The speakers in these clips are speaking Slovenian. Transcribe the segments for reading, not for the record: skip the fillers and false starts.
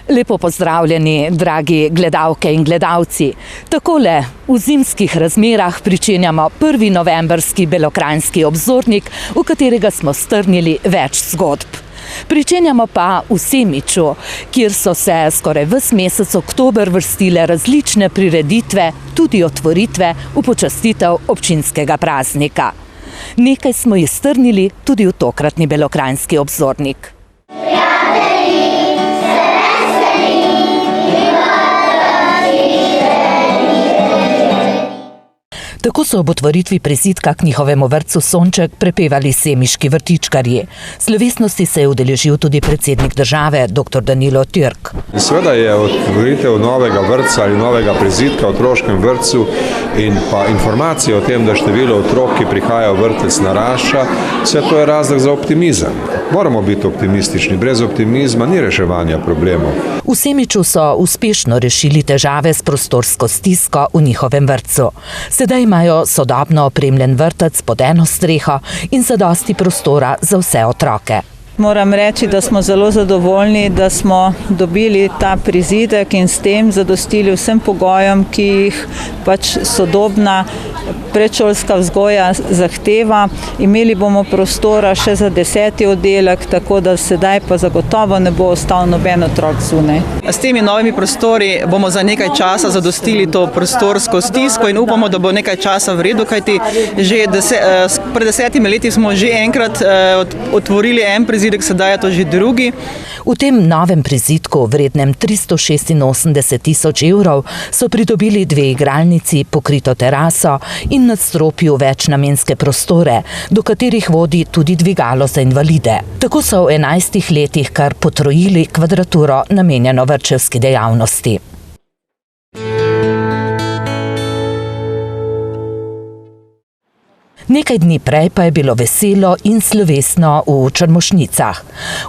Lepo pozdravljeni, dragi gledalke in gledalci. Takole v zimskih razmerah pričenjamo 1. novembrski Belokranjski obzornik, v katerega smo strnili več zgodb. Pričenjamo pa v Semiču, kjer so se skoraj ves mesec oktober vrstile različne prireditve, tudi otvoritve v počastitev občinskega praznika. Nekaj smo jih strnili tudi v tokratni Belokranjski obzornik. Tako so ob otvoritvi prizidka k njihovemu vrtcu Sonček prepevali semiški vrtičkarji. Slovesnosti se je udeležil tudi predsednik države, dr. Danilo Türk. Seveda je otvoritev novega vrtca ali novega prizidka v otroškem vrtcu in pa informacije o tem, da število otrok, ki prihajajo v vrtec, narašča, vse to je razlog za optimizem. Moramo biti optimistični, brez optimizma ni reševanja problemov. V Semiču so uspešno rešili težave s prostorsko stisko v njihovem vrtcu. Sedaj imajo sodobno opremljen vrtec pod eno streho in zadosti prostora za vse otroke. Moram reči, da smo zelo zadovoljni, da smo dobili ta prizidek in s tem zadostili vsem pogojem, ki jih pač sodobna predšolska vzgoja zahteva. Imeli bomo prostora še za 10. oddelek, tako da sedaj pa zagotovo ne bo ostal noben otrok zunaj. S temi novimi prostori bomo za nekaj časa zadostili to prostorsko stisko in upamo, da bo nekaj časa v redu, kajti že pred 10 leti smo že enkrat otvorili en prizidek, sedaj je to že drugi. V tem novem prizidku, vrednem 386 000 evrov, so pridobili 2 igralnici, pokrito teraso in nadstropju večnamenske prostore, do katerih vodi tudi dvigalo za invalide. Tako so v 11 letih kar potrojili kvadraturo namenjeno vrtčevski dejavnosti. Nekaj dni prej pa je bilo veselo in slovesno v Črmošnicah.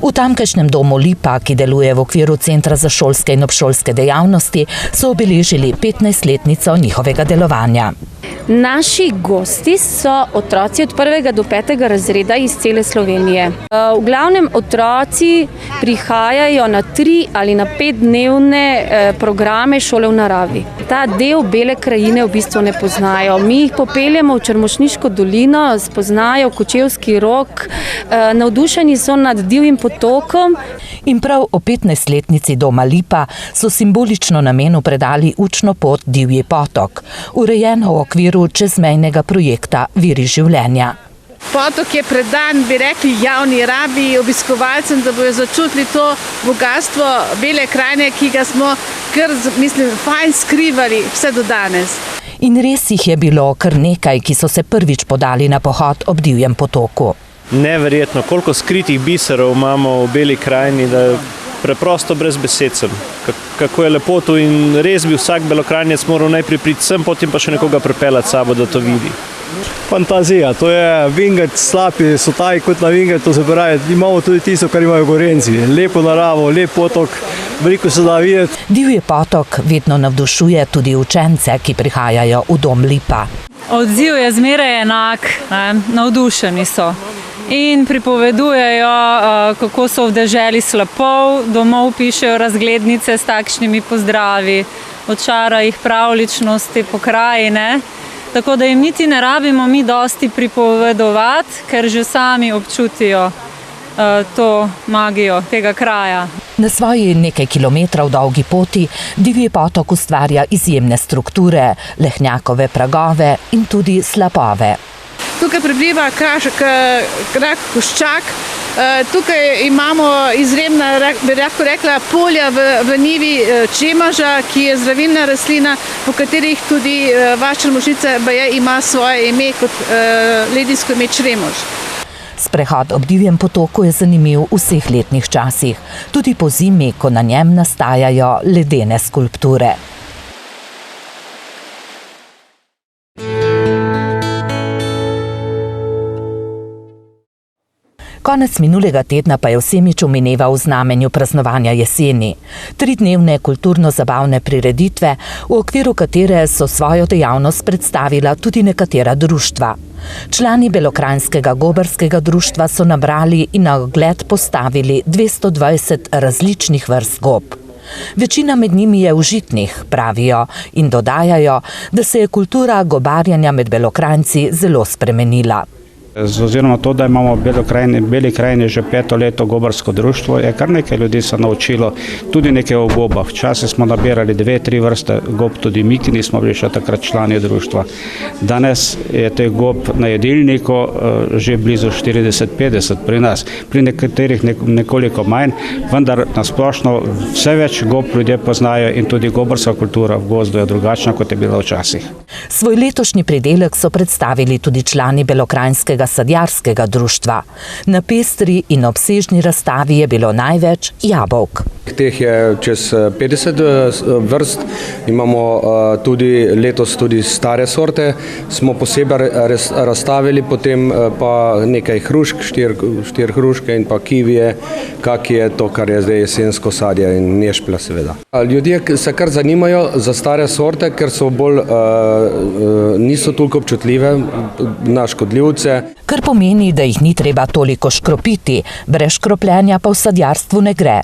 V tamkajšnjem domu Lipa, ki deluje v okviru Centra za šolske in obšolske dejavnosti, so obeležili 15-letnico njihovega delovanja. Naši gosti so otroci od 1. do 5. razreda iz cele Slovenije. V glavnem otroci prihajajo na 3 ali na 5-dnevne programe šole v naravi. Ta del Bele krajine v bistvu ne poznajo. Mi jih popeljemo v Črmošniško dolino, spoznajo Kočevski rog, navdušeni so nad divjim potokom. In prav o 15-letnici doma Lipa so simbolično namenu predali učno pot Divji potok, urejeno v okviru čezmejnega projekta Viri življenja. Potok je predan, bi rekli, javni rabi, obiskovalcem, da bojo začutili to bogatstvo Bele krajine, ki ga smo kar, fajn skrivali vse do danes. In res jih je bilo kar nekaj, ki so se prvič podali na pohod ob Divjem potoku. Neverjetno, koliko skritih biserov imamo v Beli krajini, da je preprosto brez besed sem. Kako je lepo tu in res bi vsak Belokranjec moral najprej priti sem, potem pa še nekoga pripeljati sabo, da to vidi. Fantazija, to je Vinget, slapi so taj kot na Vingetu, se pravi, imamo tudi tisto, kar imajo Gorenci. Lepo naravo, lep potok, veliko se da videti. Divji potok vedno navdušuje tudi učence, ki prihajajo v dom Lipa. Odziv je zmeraj enak, navdušeni so. In pripovedujejo, kako so v deželi slapov, domov pišejo razglednice s takšnimi pozdravi, očara jih pravličnosti pokrajine, tako da jim niti ne rabimo mi dosti pripovedovati, ker že sami občutijo to magijo tega kraja. Na svoji nekaj kilometrov dolgi poti Divji potok ustvarja izjemne strukture, lehnjakove pragove in tudi slapove. Tukaj prebiva krak koščak, tukaj imamo izjemna, bi lahko rekla, polja v njivi čemaža, ki je zdravilna rastlina, po katerih tudi vaša Črmošnica ima svoje ime kot ledinsko ime čremož. Sprehod ob Divjem potoku je zanimiv v vseh letnih časih, tudi po zimi, ko na njem nastajajo ledene skulpture. Konec minulega tedna pa je v Semiču mineval v znamenju praznovanja jeseni. 3-dnevne kulturno-zabavne prireditve, v okviru katere so svojo dejavnost predstavila tudi nekatera društva. Člani Belokranjskega gobarskega društva so nabrali in na ogled postavili 220 različnih vrst gob. Večina med njimi je užitnih, pravijo, in dodajajo, da se je kultura gobarjanja med Belokranjci zelo spremenila. Z ozirom na to, da imamo v Beli krajini že 5. leto gobarsko društvo, je kar nekaj ljudi se naučilo tudi nekaj o gobah. Včasih smo nabirali 2-3 vrste gob, tudi mi, ki nismo bili še takrat člani društva. Danes je teh gob na jedilniku že blizu 40-50 pri nas, pri nekaterih nekoliko manj, vendar nasplošno vse več gob ljudje poznajo in tudi gobarska kultura v gozdu je drugačna, kot je bila včasih. Svoj letošnji pridelek so predstavili tudi člani Belokranjskega sadjarskega društva. Na pestri in obsežni razstavi je bilo največ jabolk. Teh je čez 50 vrst, imamo tudi letos tudi stare sorte, smo posebej razstavili, potem pa nekaj hrušk, 4 hruške in pa kivije, kak je to, kar je zdaj jesensko sadje in nešplja seveda. Ljudje se kar zanimajo za stare sorte, ker so bolj, niso toliko občutljive na škodljivce. Kar pomeni, da jih ni treba toliko škropiti, brez škropljenja pa v sadjarstvu ne gre.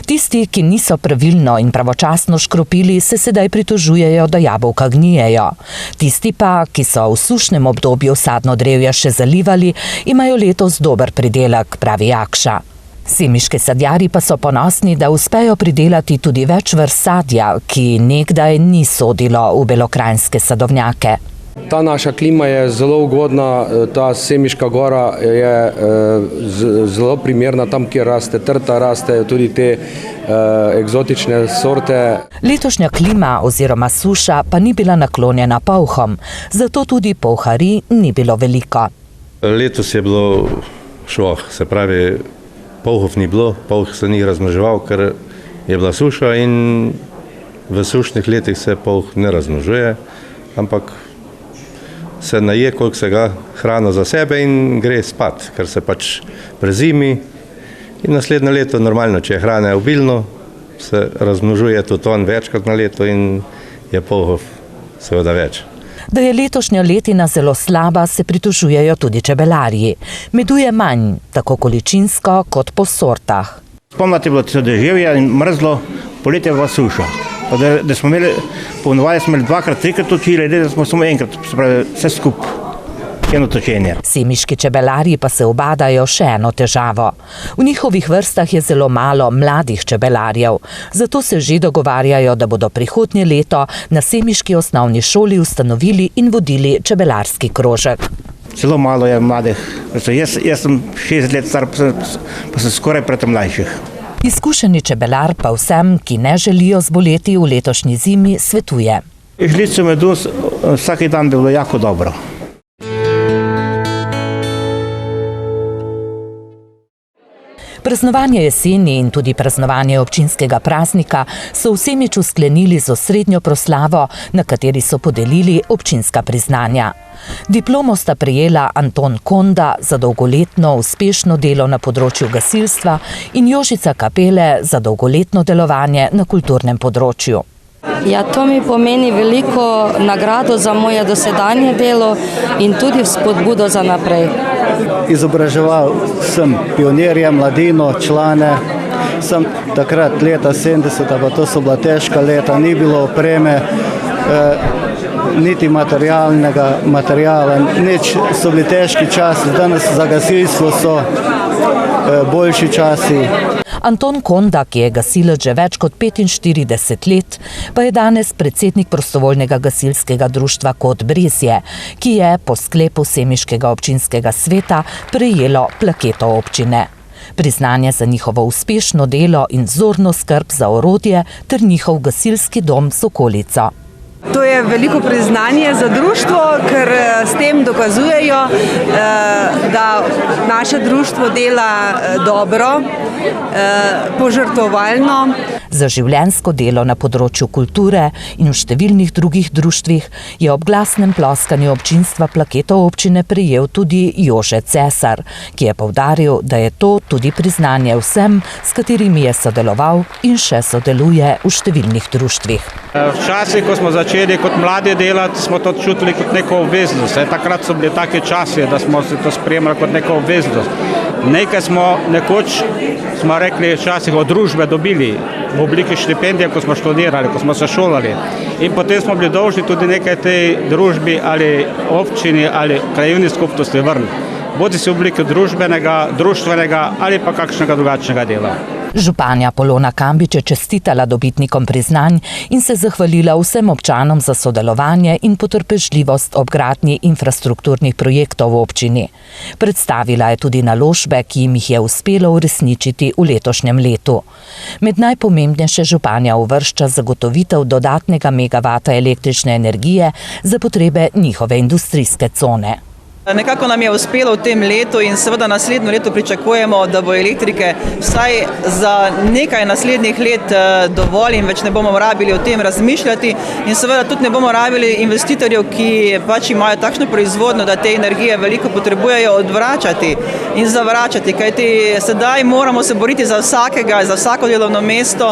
Tisti, ki niso pravilno in pravočasno škropili, se sedaj pritožujejo, da jabolka gnijejo. Tisti pa, ki so v sušnem obdobju sadno drevje še zalivali, imajo letos dober pridelek, pravi Jakša. Semiški sadjarji pa so ponosni, da uspejo pridelati tudi več vrst sadja, ki nekdaj ni sodilo v belokranjske sadovnjake. Ta naša klima je zelo ugodna, ta Semiška gora je zelo primerna, tam, kjer raste trta, rastejo tudi te eksotične sorte. Letošnja klima oziroma suša pa ni bila naklonjena polhom, zato tudi polhari ni bilo veliko. Letos je bilo šoh, se pravi, polhov ni bilo, polh se ni razmnoževal, ker je bila suša in v sušnih letih se polh ne razmnožuje, ampak se naje, koliko se ga hrano za sebe in gre spat, ker se pač prezimi in naslednje leto normalno, če je hrane obilno, se razmnožuje tudi on večkrat na leto in je polhov seveda več. Da je letošnja letina zelo slaba, se pritožujejo tudi čebelarji. Medu je manj, tako količinsko kot po sortah. Spomladi je bilo tisto deževje in mrzlo, poletje je bila suša. Da smo imeli, ponovadi smo imeli 2-3 točile, da smo samo enkrat, se pravi, vse skupaj, eno točenje. Semiški čebelarji pa se ubadajo še eno težavo. V njihovih vrstah je zelo malo mladih čebelarjev, zato se že dogovarjajo, da bodo prihodnje leto na semiški osnovni šoli ustanovili in vodili čebelarski krožek. Zelo malo je mladih, jaz sem 60 let star, pa sem skoraj pred mlajših. Izkušeni čebelar pa vsem, ki ne želijo zboleti v letošnji zimi, svetuje. Žlico medu vsak dan bi bilo jako dobro. Praznovanje jeseni in tudi praznovanje občinskega praznika so v Semiču sklenili z osrednjo proslavo, na kateri so podelili občinska priznanja. Diplomo sta prejela Anton Konda za dolgoletno uspešno delo na področju gasilstva in Jožica Kapele za dolgoletno delovanje na kulturnem področju. Ja, to mi pomeni veliko nagrado za moje dosedanje delo in tudi spodbudo za naprej. Izobraževal sem pionirje, mladino, člane. Sem takrat leta 70, pa to so bila težka leta, ni bilo opreme, niti materijala, nič, so bili težki časi, danes za gasilstvo so boljši časi. Anton Konda, ki je gasilec že več kot 45 let, pa je danes predsednik prostovoljnega gasilskega društva Kot Brezje, ki je po sklepu Semiškega občinskega sveta prejelo plaketo občine. Priznanje za njihovo uspešno delo in vzorno skrb za orodje ter njihov gasilski dom z okolico. To je veliko priznanje za društvo, ker s tem dokazujejo, da naše društvo dela dobro, požrtvovalno. Za življenjsko delo na področju kulture in v številnih drugih društvih je ob glasnem ploskanju občinstva plaketo občine prejel tudi Jože Cesar, ki je poudaril, da je to tudi priznanje vsem, s katerimi je sodeloval in še sodeluje v številnih društvih. Včasih, ko smo začeli kot mladi delati, smo to čutili kot neko obveznost. Takrat so bili taki časi, da smo se to sprejemali kot neko obveznost. Nekaj smo nekoč, smo rekli, včasih od družbe dobili v obliki štipendije, ko smo študirali, ko smo se šolali. In potem smo bili dolžni tudi nekaj tej družbi ali občini ali krajevni skupnosti vrniti. Bodi si v obliki družbenega, društvenega ali pa kakšnega drugačnega dela. Županja Polona Kambič je čestitala dobitnikom priznanj in se zahvalila vsem občanom za sodelovanje in potrpežljivost ob gradnji infrastrukturnih projektov v občini. Predstavila je tudi naložbe, ki jim jih je uspelo uresničiti v letošnjem letu. Med najpomembnejše županja uvršča zagotovitev dodatnega megavata električne energije za potrebe njihove industrijske cone. Nekako nam je uspelo v tem letu in seveda naslednjo leto pričakujemo, da bo elektrike vsaj za nekaj naslednjih let dovolj in več ne bomo rabili o tem razmišljati in seveda tudi ne bomo rabili investitorjev, ki pač imajo takšno proizvodnjo, da te energije veliko potrebujejo, odvračati in zavračati, kajti sedaj moramo se boriti za vsakega, za vsako delovno mesto,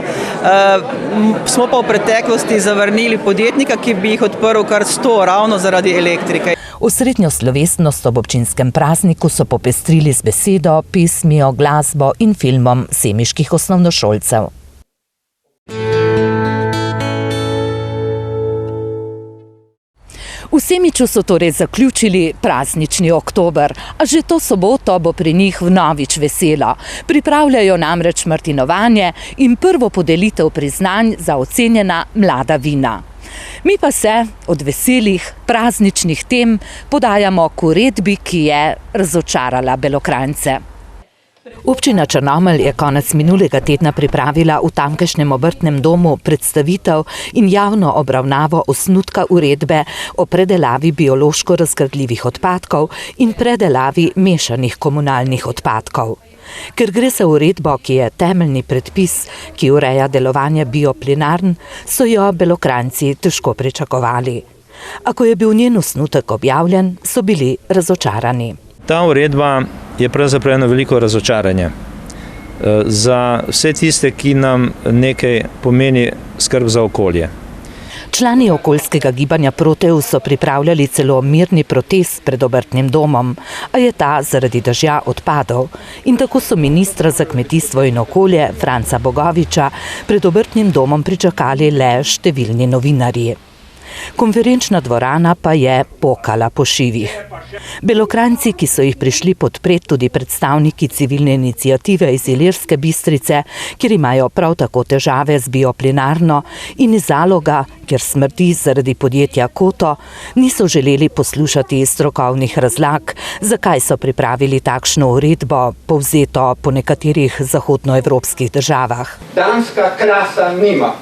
smo pa v preteklosti zavrnili podjetnika, ki bi jih odprl kar 100 ravno zaradi elektrike. Osrednjo slovesnost ob občinskem prazniku so popestrili z besedo, pesmijo, glasbo in filmom semiških osnovnošolcev. V Semiču so torej zaključili praznični oktober, a že to soboto bo pri njih vnovič veselo. Pripravljajo namreč martinovanje in prvo podelitev priznanj za ocenjena mlada vina. Mi pa se od veselih prazničnih tem podajamo k uredbi, ki je razočarala Belokranjce. Občina Črnomelj je konec minulega tedna pripravila v tamkajšnjem obrtnem domu predstavitev in javno obravnavo osnutka uredbe o predelavi biološko razgradljivih odpadkov in predelavi mešanih komunalnih odpadkov. Ker gre za uredbo, ki je temeljni predpis, ki ureja delovanje bioplinarn, so jo Belokranjci težko pričakovali. A ko je bil njen osnutek objavljen, so bili razočarani. Ta uredba je pravzaprav eno veliko razočaranje. Za vse tiste, ki nam nekaj pomeni skrb za okolje. Člani okoljskega gibanja Proteus so pripravljali celo mirni protest pred obrtnim domom, a je ta zaradi dežja odpadov. In tako so ministra za kmetijstvo in okolje Franca Bogoviča pred obrtnim domom pričakali le številni novinarji. Konferenčna dvorana pa je pokala po šivih. Belokranjci, ki so jih prišli podpreti tudi predstavniki civilne iniciative iz Ilirske Bistrice, kjer imajo prav tako težave z bioplinarno, in iz Zaloga, kjer smrdi zaradi podjetja Koto, niso želeli poslušati strokovnih razlag, zakaj so pripravili takšno uredbo, povzeto po nekaterih zahodnoevropskih državah. Danska krasa nima.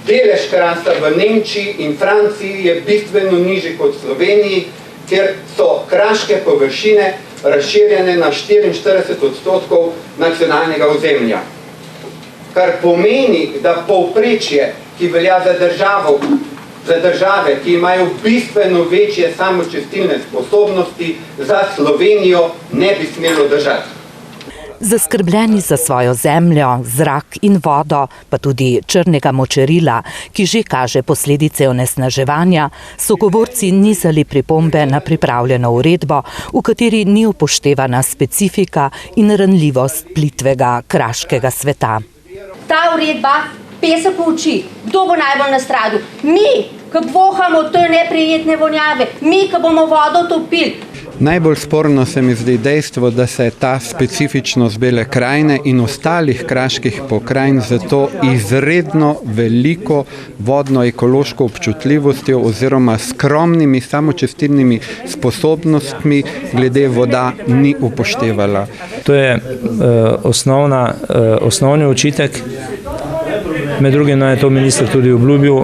Delež krasa v Nemčiji in Franciji je bistveno nižji kot v Sloveniji, kjer so kraške površine razširjene na 44% nacionalnega ozemlja. Kar pomeni, da povprečje, ki velja za države, ki imajo bistveno večje samočistilne sposobnosti, za Slovenijo ne bi smelo držati. Zaskrbljeni za svojo zemljo, zrak in vodo, pa tudi črnega močerila, ki že kaže posledice onesnaževanja, so govorci nizali pripombe na pripravljeno uredbo, v kateri ni upoštevana specifika in ranljivost plitvega kraškega sveta. Ta uredba pesek v oči. Kdo bo najbolj nastradal? Mi, ki vohamo te neprijetne vonjave, mi, ki bomo vodo topili. Najbolj sporno se mi zdi dejstvo, da se ta specifičnost Bele krajine in ostalih kraških pokrajin zato izredno veliko vodno-ekološko občutljivostjo oziroma skromnimi samočistilnimi sposobnostmi glede voda ni upoštevala. To je osnovni očitek. Med drugim je to minister tudi obljubil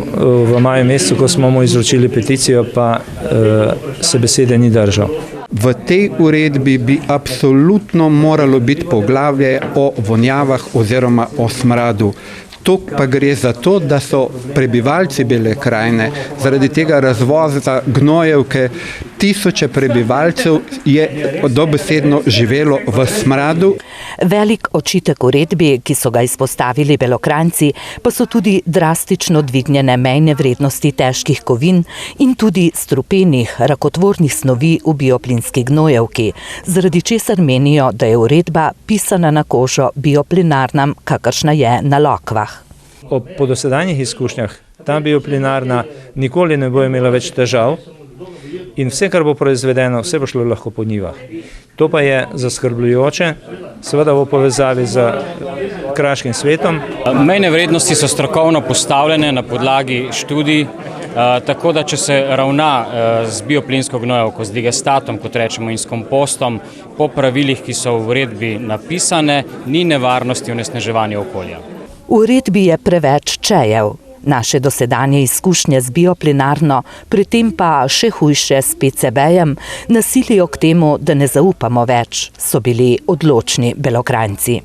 v maju mesecu, ko smo mu izročili peticijo, pa se besede ni držal. V tej uredbi bi absolutno moralo biti poglavje o vonjavah oziroma o smradu. To pa gre za to, da so prebivalci Bele krajine zaradi tega razvoza gnojevke tisoče prebivalcev je dobesedno živelo v smradu. Velik očitek uredbi, ki so ga izpostavili Belokranjci, pa so tudi drastično dvignjene mejne vrednosti težkih kovin in tudi strupenih rakotvornih snovi v bioplinski gnojevki, zaradi česar menijo, da je uredba pisana na kožo bioplinarnam, kakršna je na Lokvah. Po dosedanjih izkušnjah ta bioplinarna nikoli ne bo imela več težav in vse, kar bo proizvedeno, vse bo šlo lahko po njivah. To pa je zaskrbljujoče, seveda v povezavi z kraškim svetom. Mejne vrednosti so strokovno postavljene na podlagi študij, tako da če se ravna z bioplinsko gnojevko, z digestatom, kot rečemo, in s kompostom po pravilih, ki so v uredbi napisane, ni nevarnosti onesnaževanja okolja. V uredbi je preveč čejev. Naše dosedanje izkušnje z bioplinarno, pri tem pa še hujše s PCB-jem, nasilijo k temu, da ne zaupamo več, so bili odločni Belokranjci.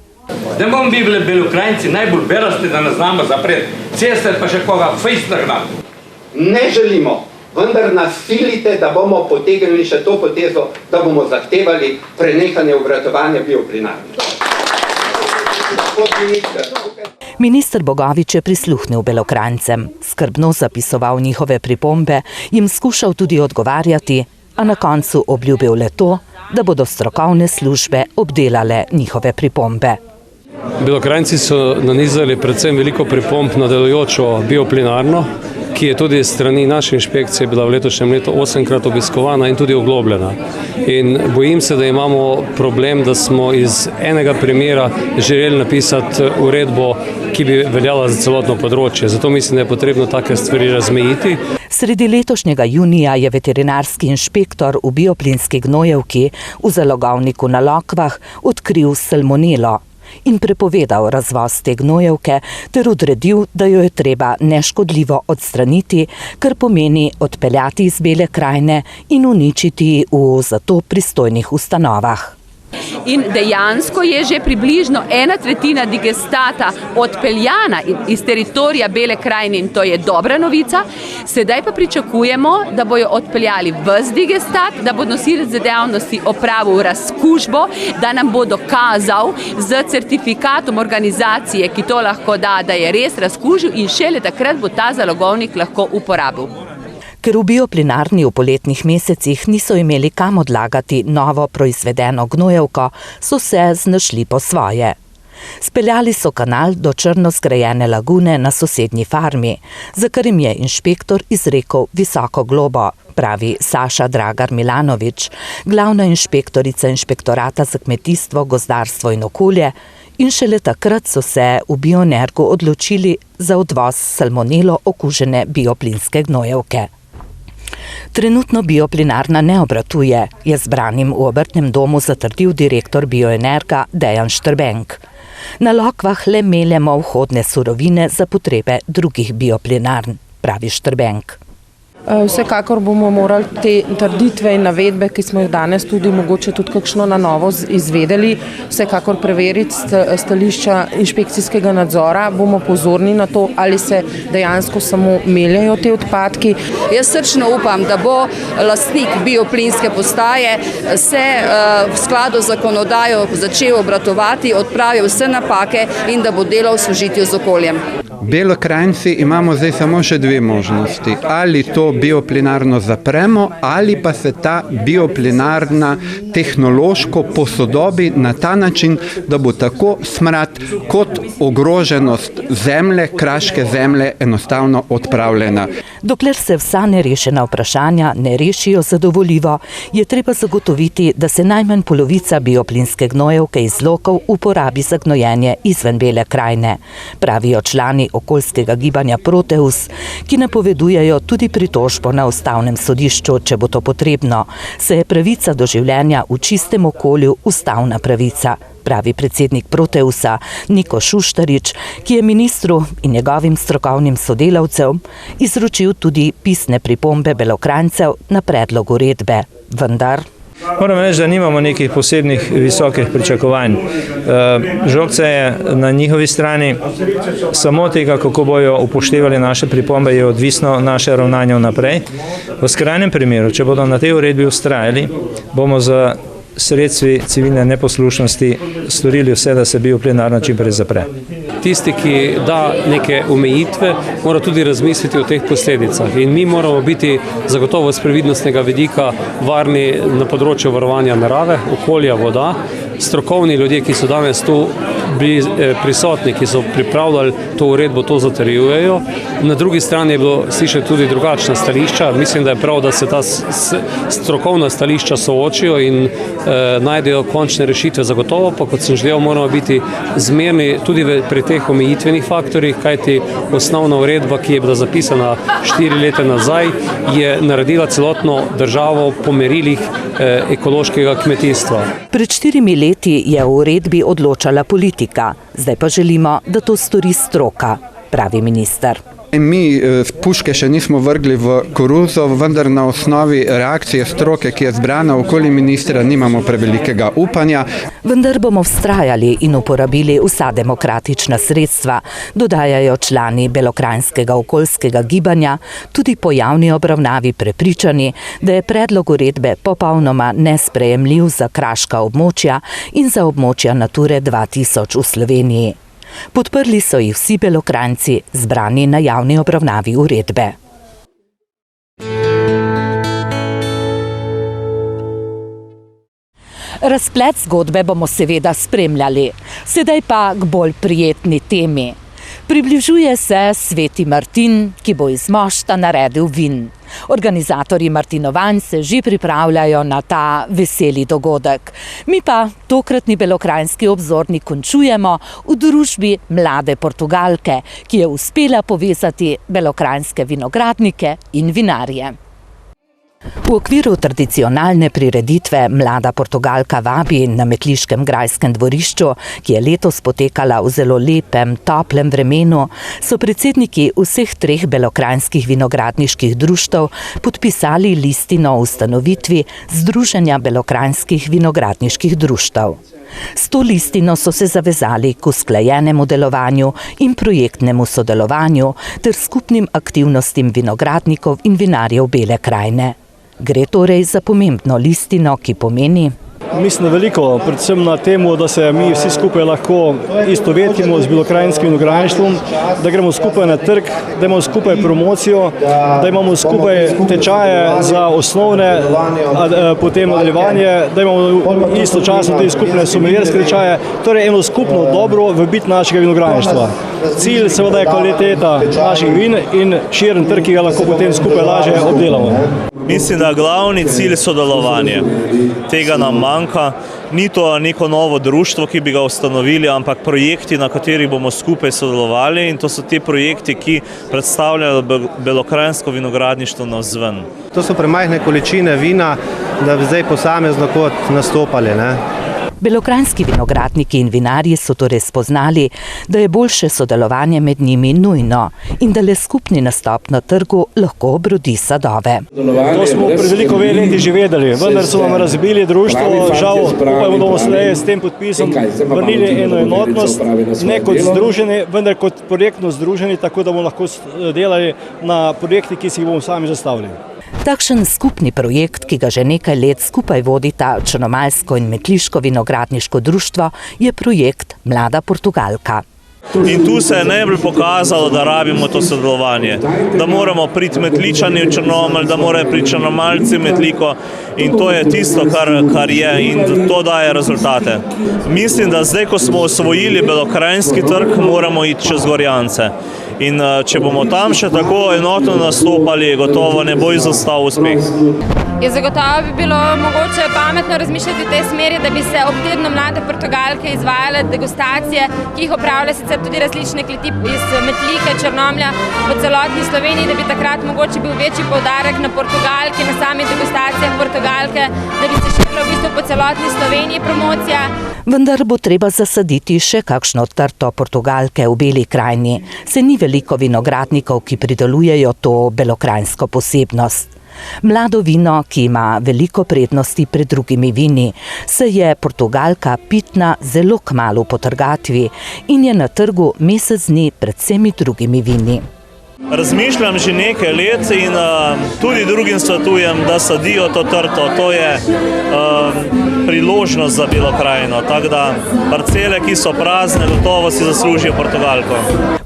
Da bomo bili Belokranjci najbolj belasti, da ne znamo zapreti ceste, pa še koga fejst nagnati. Ne želimo, vendar nas silite, da bomo potegnili še to potezo, da bomo zahtevali prenehanje obratovanja bioplinarne. Minister Bogovič je prisluhnil Belokranjcem, skrbno zapisoval njihove pripombe, jim skušal tudi odgovarjati, a na koncu obljubil le to, da bodo strokovne službe obdelale njihove pripombe. Belokranjci so nanizali predvsem veliko pripomb na delujočo bioplinarno, ki je tudi strani naše inšpekcije bila v letošnjem letu 8-krat obiskovana in tudi oglobljena. In bojim se, da imamo problem, da smo iz enega primera želeli napisati uredbo, ki bi veljala za celotno področje. Zato mislim, da je potrebno take stvari razmejiti. Sredi letošnjega junija je veterinarski inšpektor v bioplinski gnojevki v zalogovniku na Lokvah odkril salmonelo in prepovedal razvoz te gnojevke ter odredil, da jo je treba neškodljivo odstraniti, kar pomeni odpeljati iz Bele krajine in uničiti v za to pristojnih ustanovah. In dejansko je že približno 1/3 digestata odpeljana iz teritorija Bele krajine in to je dobra novica. Sedaj pa pričakujemo, da bojo odpeljali ves digestat, da bo nosilec dejavnosti opravil razkužbo, da nam bo dokazal z certifikatom organizacije, ki to lahko da, da je res razkužil in šele takrat bo ta zalogovnik lahko uporabil. Ker v bioplinarni v poletnih mesecih niso imeli kam odlagati novo proizvedeno gnojevko, so se znašli po svoje. Speljali so kanal do črno zgrajene lagune na sosednji farmi, za kar jim je inšpektor izrekel visoko globo, pravi Saša Dragar Milanovič, glavna inšpektorica Inšpektorata za kmetijstvo, gozdarstvo in okolje, in šele takrat so se v Bioenergu odločili za odvoz salmonelo okužene bioplinske gnojevke. Trenutno bioplinarna ne obratuje, je zbranim v obrtnem domu zatrdil direktor Bioenerga Dejan Štrbenk. Na Lokvah le meljemo vhodne surovine za potrebe drugih bioplinarn, pravi Štrbenk. Vsekakor bomo morali te trditve in navedbe, ki smo jih danes tudi mogoče tudi kakšno na novo izvedeli, vsekakor preveriti stališča inšpekcijskega nadzora, bomo pozorni na to, ali se dejansko samo meljajo te odpadki. Jaz srčno upam, da bo lastnik bioplinske postaje se v skladu z zakonodajo začel obratovati, odpravil vse napake in da bo delal v sožitju z okoljem. Belokranjci imamo zdaj samo še dve možnosti. Ali to bioplinarno zapremo, ali pa se ta bioplinarna tehnološko posodobi na ta način, da bo tako smrad kot ogroženost zemlje, kraške zemlje enostavno odpravljena. Dokler se vsa nerešena vprašanja ne rešijo zadovoljivo, je treba zagotoviti, da se najmanj polovica bioplinske gnojevke iz Lokov uporabi za gnojenje izven Bele krajine, pravijo člani okoljskega gibanja Proteus, ki napovedujejo tudi pritožbo na ustavnem sodišču, če bo to potrebno, saj je pravica do življenja v čistem okolju ustavna pravica, pravi predsednik Proteusa Niko Šuštarič, ki je ministru in njegovim strokovnim sodelavcem izročil tudi pisne pripombe Belokranjcev na predlog uredbe. Vendar Moram reči, da nimamo nekih posebnih visokih pričakovanj. Žogca je na njihovi strani, samo tega, kako bojo upoštevali naše pripombe, je odvisno naše ravnanje vnaprej. V skrajnem primeru, če bodo na tej uredbi vztrajali, bomo za sredstvi civilne neposlušnosti storili vse, da se bioplinarna čim prej zapre. Tisti, ki da neke omejitve, mora tudi razmisliti o teh posledicah. In mi moramo biti zagotovo z previdnostnega vidika varni na področju varovanja narave, okolja, voda. Strokovni ljudje, ki so danes tu bili prisotni, ki so pripravljali to uredbo, to zatrjujejo. Na drugi strani je bilo slišati tudi drugačna stališča. Mislim, da je prav, da se ta strokovna stališča soočijo in najdejo končne rešitve. Zagotovo pa, kot sem že dejal, moramo biti zmerni tudi pri teh omejitvenih faktorjih, kajti osnovna uredba, ki je bila zapisana 4 leta nazaj, je naredila celotno državo po merilih ekološkega kmetijstva. Pred 4 leti je o uredbi odločala politika, zdaj pa želimo, da to stori stroka, pravi minister. Mi puške še nismo vrgli v koruzo, vendar na osnovi reakcije stroke, ki je zbrana okoli ministra, nimamo prevelikega upanja. Vendar bomo vztrajali in uporabili vsa demokratična sredstva, dodajajo člani Belokranjskega okoljskega gibanja, tudi po javni obravnavi prepričani, da je predlog uredbe popolnoma nesprejemljiv za kraška območja in za območja Nature 2000 v Sloveniji. Podprli so jih vsi Belokranjci, zbrani na javni obravnavi uredbe. Razplet zgodbe bomo seveda spremljali, sedaj pa k bolj prijetni temi. Približuje se Sveti Martin, ki bo iz mošta naredil vin. Organizatorji martinovanj se že pripravljajo na ta veseli dogodek. Mi pa tokratni Belokranjski obzornik končujemo v družbi mlade Portugalke, ki je uspela povezati belokranjske vinogradnike in vinarje. V okviru tradicionalne prireditve Mlada Portugalka vabi na Metliškem grajskem dvorišču, ki je letos potekala v zelo lepem, toplem vremenu, so predsedniki vseh 3 belokranjskih vinogradniških društev podpisali listino o ustanovitvi Združenja belokranjskih vinogradniških društev. S to listino so se zavezali k usklajenemu delovanju in projektnemu sodelovanju ter skupnim aktivnostim vinogradnikov in vinarjev Bele krajine. Gre torej za pomembno listino, ki pomeni: Mislim, da veliko, predvsem na temu, da se mi vsi skupaj lahko istovetimo z belokranjskim vinogradništvom, da gremo skupaj na trg, da imamo skupaj promocijo, da imamo skupaj tečaje za osnovne, potem nadaljevanje, da imamo istočasno tudi skupne somelierske tečaje, torej eno skupno dobro v bit našega vinogradništva. Cilj seveda je kvaliteta naših vin in širen trg, ki ga lahko potem skupaj lažje obdelamo. Mislim, da glavni cilj sodelovanje. Tega nam manjka. Ni to neko novo društvo, ki bi ga ustanovili, ampak projekti, na katerih bomo skupaj sodelovali, in to so ti projekti, ki predstavljajo belokranjsko vinogradništvo navzven. To so premajhne količine vina, da bi zdaj posamezno kot nastopali, ne? Belokranjski vinogradniki in vinarji so torej spoznali, da je boljše sodelovanje med njimi nujno in da le skupni nastop na trgu lahko obrodi sadove. To smo pred veliko leti že vedeli, vendar so nam razbili društvo, žal upajmo, da bomo s tem podpisom vrnili eno enotnost, ne kot združeni, vendar kot projektno združeni, tako da bomo lahko delali na projekti, ki si jih bomo sami zastavili. Takšen skupni projekt, ki ga že nekaj let skupaj vodita Črnomaljsko in Metliško vinogradniško društvo, je projekt Mlada Portugalka. In tu se je najbolj pokazalo, da rabimo to sodelovanje, da moramo priti Metličani v Črnomelj, da morajo priti Črnomaljci v Metliko, in to je tisto, kar je, in to daje rezultate. Mislim, da zdaj, ko smo osvojili belokranjski trg, moramo iti čez Gorjance. In če bomo tam še tako enotno nastopali, gotovo ne bo izostal uspeh. Zagotovo bi bilo mogoče pametno razmišljati v tej smeri, da bi se ob tednu Mlade Portugalke izvajale degustacije, ki jih opravlja sicer tudi različne kleti iz Metlike, Črnomlja, po celotni Sloveniji, da bi takrat mogoče bil večji poudarek na Portugalki, na sami degustacijah Portugalke, da bi se širila v bistvu po celotni Sloveniji promocija. Vendar bo treba zasaditi še kakšno trto Portugalke v Beli krajini. Se ni veliko vinogradnikov, ki pridelujejo to belokranjsko posebnost. Mlado vino, ki ima veliko prednosti pred drugimi vini, se je Portugalka pitna zelo kmalu po trgatvi in je na trgu mesec dni pred vsemi drugimi vini. Razmišljam že nekaj let in tudi drugim svetujem, da sadijo to trto. To je priložnost za Belo krajino, tako da parcele, ki so prazne, gotovo si zaslužijo Portugalko.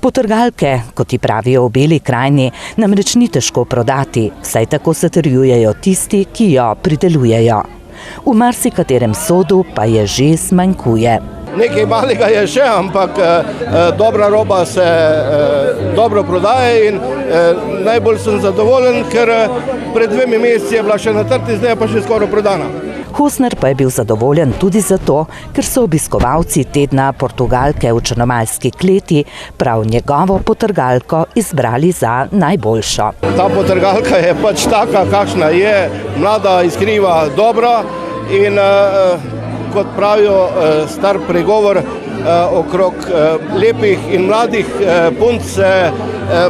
Potrgalke, kot ti pravijo v Beli krajini, namreč ni težko prodati, saj tako zatrjujejo tisti, ki jo pridelujejo. V marsikaterem sodu pa je že zmanjkuje. Nekaj malega je še, ampak dobra roba se dobro prodaja in najbolj sem zadovoljen, ker pred 2 meseci je bila še na trti, zdaj je pa že skoraj prodana. Hosner pa je bil zadovoljen tudi zato, ker so obiskovalci tedna Portugalke v Črnomaljski kleti prav njegovo potrgalko izbrali za najboljšo. Ta potrgalka je pač taka, kakšna je, mlada, iskriva, dobra in kot pravijo star pregovor okrog lepih in mladih punc se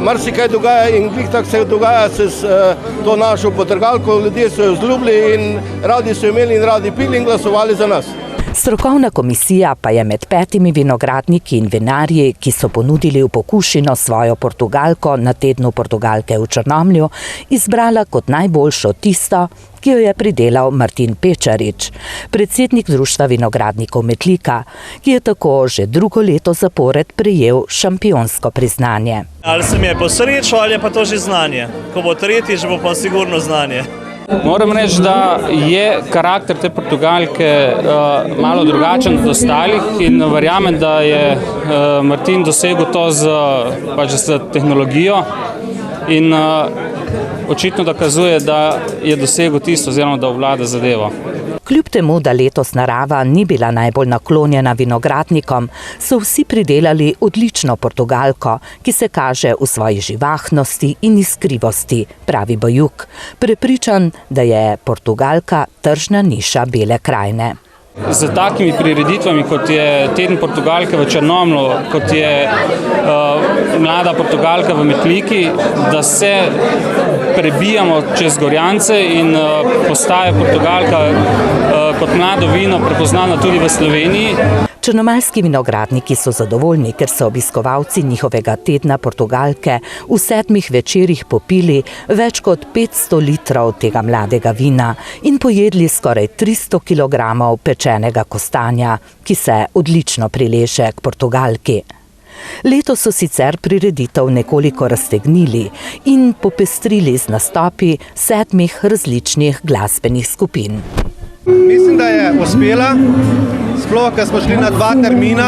marsikaj dogaja in glih tako se dogaja s to našo potrgalko. Ljudje so jo vzljubili in radi so imeli in radi pili in glasovali za nas. Strokovna komisija pa je med 5 vinogradniki in vinarji, ki so ponudili v pokušino svojo Portugalko na tednu Portugalke v Črnomlju, izbrala kot najboljšo tisto, ki jo je pridelal Martin Pečarič, predsednik Društva vinogradnikov Metlika, ki je tako že drugo leto zapored prejel šampionsko priznanje. Ali se mi je posrečilo ali je pa to že znanje? Ko bo tretjič, bo pa sigurno znanje. Moram reči, da je karakter te Portugalke malo drugačen od ostalih in verjamem, da je Martin dosegel to z tehnologijo in očitno dokazuje, da je dosegel tisto oziroma da obvlada zadevo. Kljub temu, da letos narava ni bila najbolj naklonjena vinogradnikom, so vsi pridelali odlično Portugalko, ki se kaže v svoji živahnosti in iskrivosti, pravi Bajuk, prepričan, da je Portugalka tržna niša Bele krajine. Z takimi prireditvami, kot je teden Portugalke v Črnomlju, kot je mlada Portugalka v Metliki, da se prebijamo čez Gorjance in postaje Portugalka kot mlado vino prepoznana tudi v Sloveniji. Črnomaljski vinogradniki so zadovoljni, ker so obiskovalci njihovega tedna Portugalke v 7 večerih popili več kot 500 litrov tega mladega vina in pojedli skoraj 300 kilogramov pečenega kostanja, ki se odlično prileže k Portugalki. Letos so sicer prireditev nekoliko raztegnili in popestrili z nastopi 7 različnih glasbenih skupin. Mislim, da je uspela, sploh, ker smo šli na 2 termina.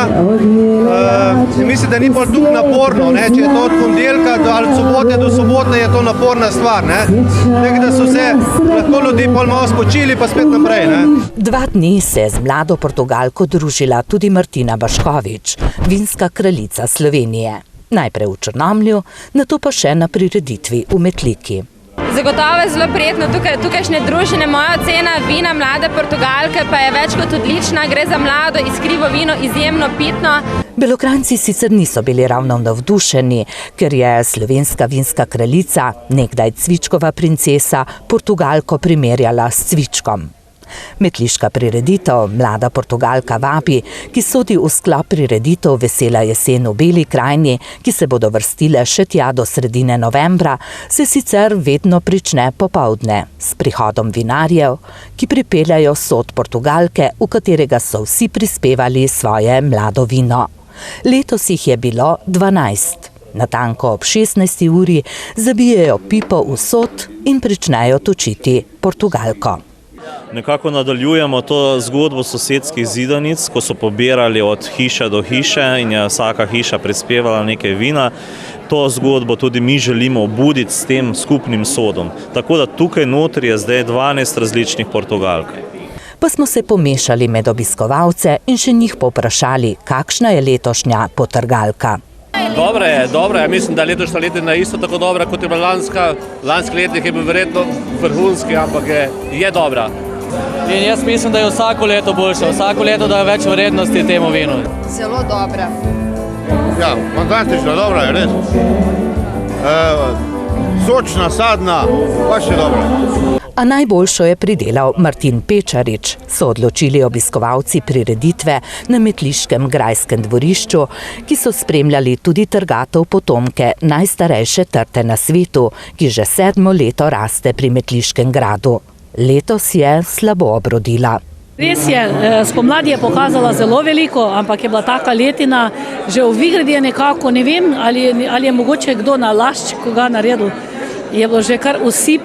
Mislim, da ni bolj tukaj naporno, ne? Če je to od ponedeljka ali sobote do sobote, je to naporna stvar. Tako da so se lahko ljudi pol malo spočili, pa spet naprej. 2 dni se je z mlado Portugalko družila tudi Martina Baškovič, vinska kraljica Slovenije. Najprej v Črnomlju, nato pa še na prireditvi v Metliki. Zagotovo je zelo prijetno tukajšnje druženje. Moja ocena vina mlade Portugalke pa je več kot odlična. Gre za mlado, iskrivo vino, izjemno pitno. Belokranjci sicer niso bili ravno navdušeni, ker je slovenska vinska kraljica, nekdaj cvičkova princesa, Portugalko primerjala s cvičkom. Metliška prireditev Mlada Portugalka vabi, ki sodi v sklop prireditev Vesela jesen v Beli krajini, ki se bodo vrstile še tja do sredine novembra, se sicer vedno prične popoldne s prihodom vinarjev, ki pripeljajo sod Portugalke, v katerega so vsi prispevali svoje mlado vino. Letos jih je bilo 12. Natanko ob 16. uri zabijejo pipo v sod in pričnejo točiti Portugalko. Nekako nadaljujemo to zgodbo sosedskih zidanic, ko so pobirali od hiše do hiše in je vsaka hiša prispevala nekaj vina. To zgodbo tudi mi želimo obuditi s tem skupnim sodom. Tako da tukaj notri je zdaj 12 različnih Portugalk. Pa smo se pomešali med obiskovalce in še njih povprašali, kakšna je letošnja potrgalka. Dobra je. Mislim, da je letošnja letina isto tako dobra, kot je bila lanska. Lanski letnik je bil verjetno vrhunski, ampak je dobra. In jaz mislim, da je vsako leto boljše, vsako leto daje več vrednosti temu vinu. Zelo dobra. Ja, fantastično, dobra je, res. sočna, sadna, pa še dobro. A najboljšo je pridelal Martin Pečarič, so odločili obiskovalci prireditve na Metliškem grajskem dvorišču, ki so spremljali tudi trgatev potomke najstarejše trte na svetu, ki že 7. leto raste pri Metliškem gradu. Letos je slabo obrodila. Res je, spomladi je pokazala zelo veliko, ampak je bila taka letina, že v Vigradi je nekako, ne vem, ali je mogoče kdo na lašč koga naredil, je bilo že kar usip.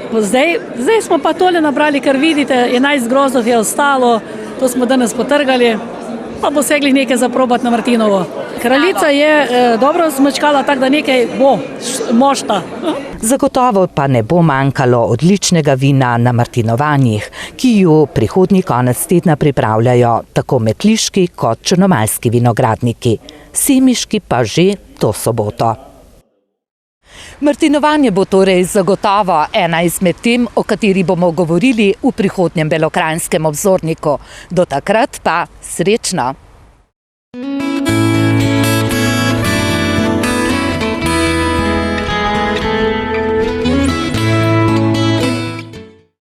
Zdaj smo pa tole nabrali, kar vidite, 11 grozdov je ostalo, to smo danes potrgali, pa bo segli nekaj zaprobati na Martinovo. Kraljica je dobro zmečkala, tako da nekaj bo mošta. Zagotovo pa ne bo manjkalo odličnega vina na martinovanjih, ki ju prihodnji konec tedna pripravljajo tako metliški kot črnomaljski vinogradniki. Semiški pa že to soboto. Martinovanje bo torej zagotovo ena izmed tem, o kateri bomo govorili v prihodnjem Belokranjskem obzorniku. Do takrat pa srečno!